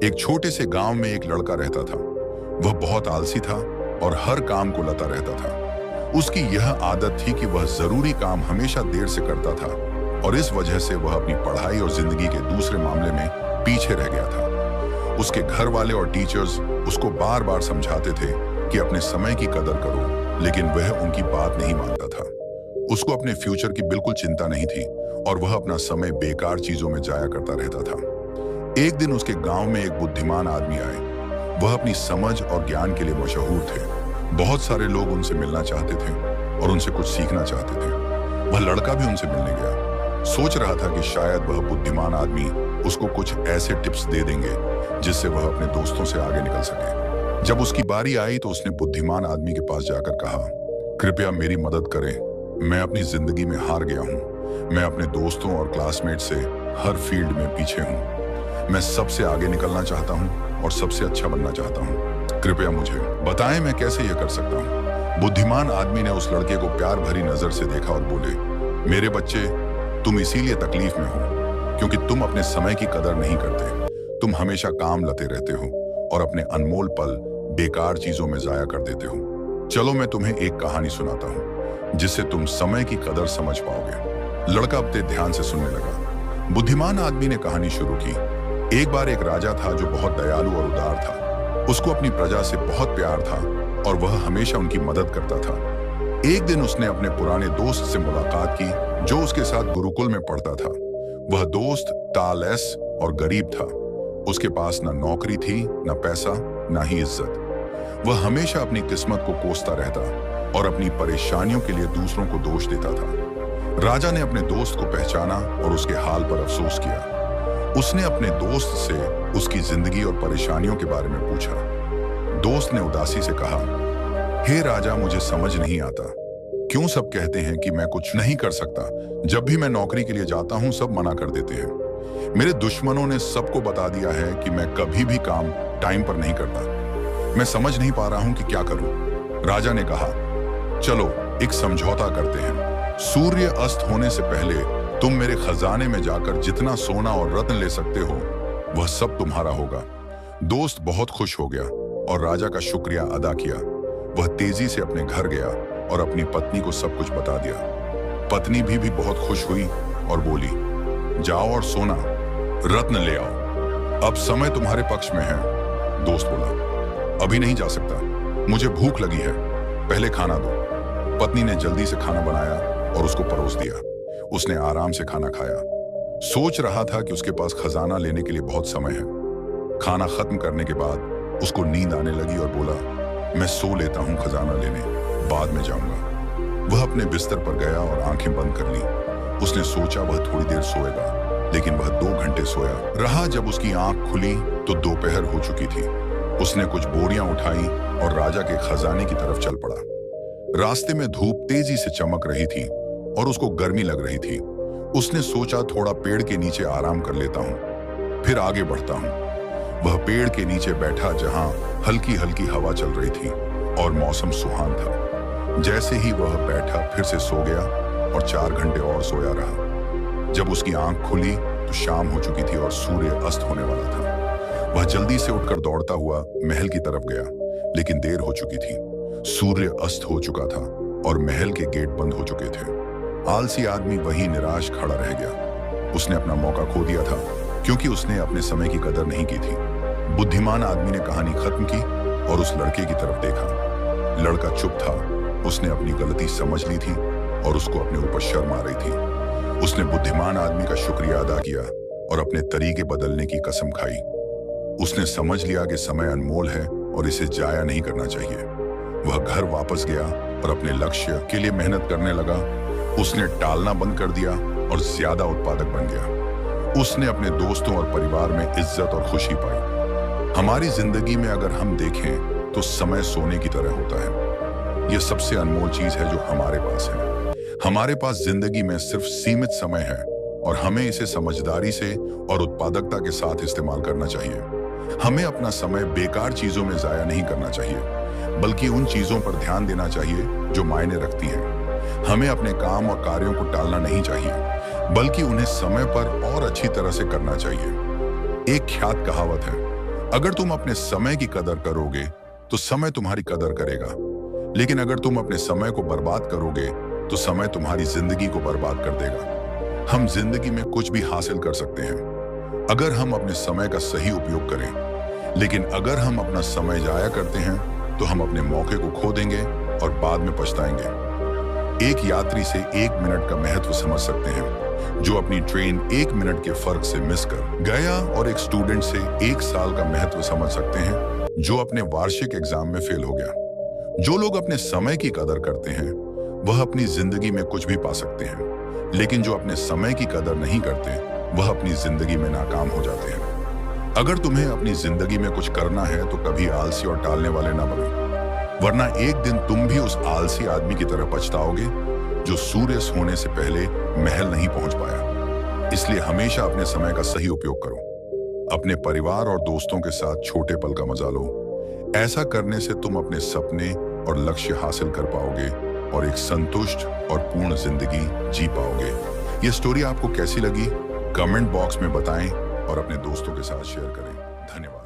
एक छोटे से गांव में एक लड़का रहता था। वह बहुत आलसी था और हर काम को लता रहता था। उसकी यह आदत थी कि वह जरूरी काम हमेशा देर से करता था और इस वजह से वह अपनी पढ़ाई और जिंदगी के दूसरे मामले में पीछे रह गया था। उसके घर वाले और टीचर्स उसको बार बार समझाते थे कि अपने समय की कदर करो, लेकिन वह उनकी बात नहीं मानता था। उसको अपने फ्यूचर की बिल्कुल चिंता नहीं थी और वह अपना समय बेकार चीजों में जाया करता रहता था। एक दिन उसके गांव में एक बुद्धिमान आदमी आए। वह अपनी समझ और ज्ञान के लिए मशहूर थे। बहुत सारे लोग उनसे मिलना चाहते थे और उनसे कुछ सीखना चाहते थे। वह लड़का भी उनसे मिलने गया। सोच रहा था कि शायद वह बुद्धिमान आदमी उसको कुछ ऐसे टिप्स दे देंगे जिससे वह अपने दोस्तों से आगे निकल सके। जब उसकी बारी आई तो उसने बुद्धिमान आदमी के पास जाकर कहा, कृपया मेरी मदद करें, मैं अपनी जिंदगी में हार गया हूँ। मैं अपने दोस्तों और क्लासमेट से हर फील्ड में पीछे हूँ। मैं सबसे आगे निकलना चाहता हूँ और सबसे अच्छा बनना चाहता हूँ। कृपया मुझे बताएं मैं कैसे यह कर सकता हूँ। बुद्धिमान आदमी ने उस लड़के को प्यार भरी नजर से देखा और बोले, मेरे बच्चे, तुम इसीलिए तकलीफ में हो क्योंकि तुम अपने समय की कदर नहीं करते। तुम हमेशा काम लते रहते हो और अपने अनमोल पल बेकार चीजों में जाया कर देते हो। चलो मैं तुम्हें एक कहानी सुनाता हूँ जिससे तुम समय की कदर समझ पाओगे। लड़का अपने ध्यान से सुनने लगा। बुद्धिमान आदमी ने कहानी शुरू की। एक बार एक राजा था जो बहुत दयालु और उदार था। उसको अपनी प्रजा से बहुत प्यार था और वह हमेशा उनकी मदद करता था। एक दिन उसने अपने पुराने दोस्त से मुलाकात की जो उसके साथ गुरुकुल में पढ़ता था। वह दोस्त तालस और गरीब था। उसके पास न नौकरी थी, न पैसा, न ही इज्जत। वह हमेशा अपनी किस्मत को कोसता रहता और अपनी परेशानियों के लिए दूसरों को दोष देता था। राजा ने अपने दोस्त को पहचाना और उसके हाल पर अफसोस किया। उसने अपने दोस्त से उसकी जिंदगी और परेशानियों के बारे में पूछा। दोस्त ने उदासी से कहा, हे राजा, मुझे समझ नहीं आता क्यों सब कहते हैं कि मैं कुछ नहीं कर सकता। जब भी मैं नौकरी के लिए जाता हूं सब मना कर देते हैं। मेरे दुश्मनों ने सबको बता दिया है कि मैं कभी भी काम टाइम पर नहीं करता। मैं समझ नहीं पा रहा हूं कि क्या करूं। राजा ने कहा, चलो एक समझौता करते हैं। सूर्य अस्त होने से पहले तुम मेरे खजाने में जाकर जितना सोना और रत्न ले सकते हो वह सब तुम्हारा होगा। दोस्त बहुत खुश हो गया और राजा का शुक्रिया अदा किया। वह तेजी से अपने घर गया और अपनी पत्नी को सब कुछ बता दिया। पत्नी भी बहुत खुश हुई और बोली, जाओ और सोना रत्न ले आओ, अब समय तुम्हारे पक्ष में है। दोस्त बोला, अभी नहीं जा सकता, मुझे भूख लगी है, पहले खाना दो। पत्नी ने जल्दी से खाना बनाया और उसको परोस दिया। उसने आराम से खाना खाया। सोच रहा था कि उसके पास खजाना लेने के लिए बहुत समय है। खाना खत्म करने के बाद उसको नींद आने लगी और बोला, मैं सो लेता हूं, खजाना लेने बाद में जाऊंगा। वह अपने बिस्तर पर गया और आंखें बंद कर ली। उसने सोचा वह थोड़ी देर सोएगा, लेकिन वह 2 घंटे सोया रहा। जब उसकी आंख खुली तो दोपहर हो चुकी थी। उसने कुछ बोरियां उठाई और राजा के खजाने की तरफ चल पड़ा। रास्ते में धूप तेजी से चमक रही थी और उसको गर्मी लग रही थी। उसने सोचा थोड़ा पेड़ के नीचे आराम कर लेता हूं, फिर आगे बढ़ता हूं। वह पेड़ के नीचे बैठा जहां हल्की हल्की हवा चल रही थी और मौसम सुहान था। जैसे ही वह बैठा फिर से सो गया और 4 घंटे और सोया रहा। जब उसकी आंख खुली तो शाम हो चुकी थी और सूर्य अस्त होने वाला था। वह जल्दी से उठकर दौड़ता हुआ महल की तरफ गया, लेकिन देर हो चुकी थी। सूर्य अस्त हो चुका था और महल के गेट बंद हो चुके थे। आलसी आदमी वहीं निराश खड़ा रह गया। उसने अपना मौका खो दिया था क्योंकि उसने अपने समय की कदर नहीं की थी। बुद्धिमान आदमी ने कहानी खत्म की और उस लड़के की तरफ देखा। लड़का चुप था। उसने अपनी गलती समझ ली थी और उसको अपने ऊपर शर्म आ रही थी। उसने बुद्धिमान आदमी का शुक्रिया अदा किया और अपने तरीके बदलने की कसम खाई। उसने समझ लिया कि समय अनमोल है और इसे जाया नहीं करना चाहिए। वह घर वापस गया और अपने लक्ष्य के लिए मेहनत करने लगा। उसने टालना बंद कर दिया और ज्यादा उत्पादक बन गया। उसने अपने दोस्तों और परिवार में इज्जत और खुशी पाई। हमारी जिंदगी में अगर हम देखें तो समय सोने की तरह होता है। यह सबसे अनमोल चीज है जो हमारे पास है। हमारे पास जिंदगी में सिर्फ सीमित समय है और हमें इसे समझदारी से और उत्पादकता के साथ इस्तेमाल करना चाहिए। हमें अपना समय बेकार चीजों में जाया नहीं करना चाहिए, बल्कि उन चीजों पर ध्यान देना चाहिए जो मायने रखती हैं। हमें अपने काम और कार्यों को टालना नहीं चाहिए, बल्कि उन्हें समय पर और अच्छी तरह से करना चाहिए। एक ख्यात कहावत है, अगर तुम अपने समय की कदर करोगे तो समय तुम्हारी कदर करेगा, लेकिन अगर तुम अपने समय को बर्बाद करोगे तो समय तुम्हारी जिंदगी को बर्बाद कर देगा। हम जिंदगी में कुछ भी हासिल कर सकते हैं अगर हम अपने समय का सही उपयोग करें, लेकिन अगर हम अपना समय जाया करते हैं तो हम अपने मौके को खो देंगे और बाद में पछताएंगे। एक यात्री से 1 मिनट का महत्व समझ सकते हैं जो अपनी ट्रेन 1 मिनट के फर्क से मिस कर गया, और एक स्टूडेंट से 1 साल का महत्व समझ सकते हैं जो अपने वार्षिक एग्जाम में फेल हो गया। जो लोग अपने समय की कदर करते हैं वह अपनी जिंदगी में कुछ भी पा सकते हैं, लेकिन जो अपने समय की कदर नहीं करते वह अपनी जिंदगी में नाकाम हो जाते हैं। अगर तुम्हें अपनी जिंदगी में कुछ करना है तो कभी आलसी और टालने वाले ना बनो, वरना एक दिन तुम भी उस आलसी आदमी की तरह पछताओगे जो सूर्य होने से पहले महल नहीं पहुंच पाया। इसलिए हमेशा अपने समय का सही उपयोग करो। अपने परिवार और दोस्तों के साथ छोटे पल का मजा लो। ऐसा करने से तुम अपने सपने और लक्ष्य हासिल कर पाओगे और एक संतुष्ट और पूर्ण जिंदगी जी पाओगे। ये स्टोरी आपको कैसी लगी कमेंट बॉक्स में बताएं और अपने दोस्तों के साथ शेयर करें। धन्यवाद।